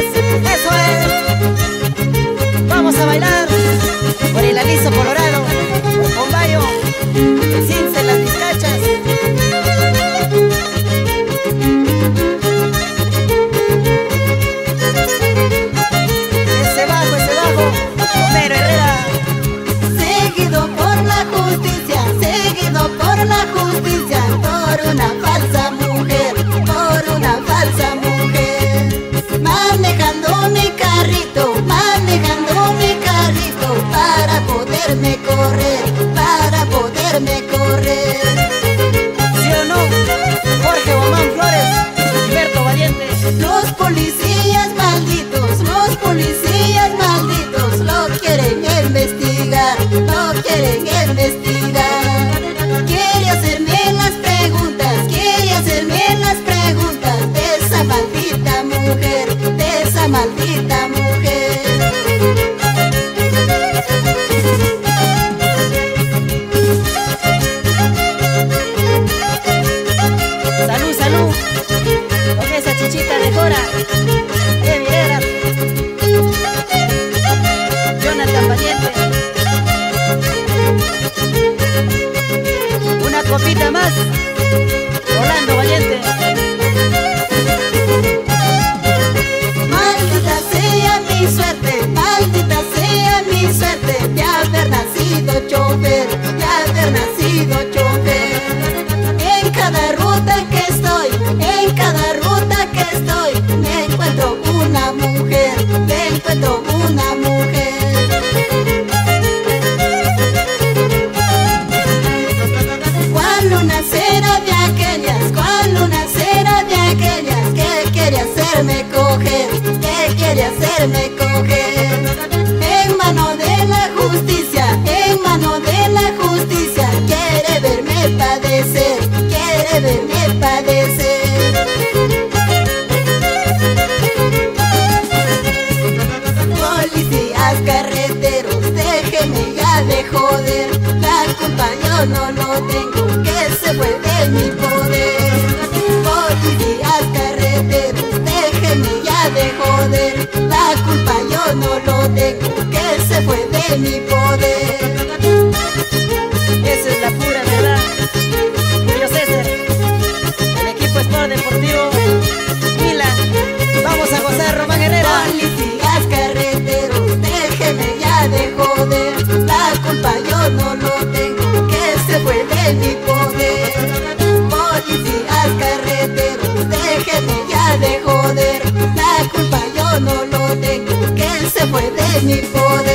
Flores, eso es. Vamos a bailar por el aliso colorado, con Bayo, el Cince, las Vizcachas. Ese bajo, Homero Herrera. Seguido por la justicia, seguido por la justicia, por una falsa mujer, por una falsa mujer. Manejando mi carrito para poderme correr, para poderme correr. ¿Sí o no? Jorge Bomán Flores, Gilberto Valiente. Los policías malditos lo quieren investigar, lo quieren investigar. Quiere hacerme las preguntas de esa maldita mujer, de esa maldita mujer. Salud, salud, con esa chichita de Jora, de Mirera, Jonathan Valiente. Una copita más, Rolando Valiente. Maldita sea mi suerte, de haber nacido chofer, de haber nacido chofer. En cada ruta que estoy, me encuentro una mujer, ¿Cuál una cera de aquellas que quiere hacerme coger, En mano de la justicia, quiere verme padecer, Policías carreteros, déjenme ya de joder. La culpa yo no lo tengo, que se fue de mi poder. Policías carreteros, déjenme ya de joder. La culpa yo no lo tengo, que se fue de mi poder. Esa es la pura verdad. Julio César, el equipo Sport Deportivo Milan. Vamos a gozar, Román Herrera. Policías carreteros, déjenme ya de joder. La culpa yo no lo tengo, que se fue de mi poder. Policías carreteros, déjenme ya de joder. La culpa yo no lo tengo, que se fue de mi poder.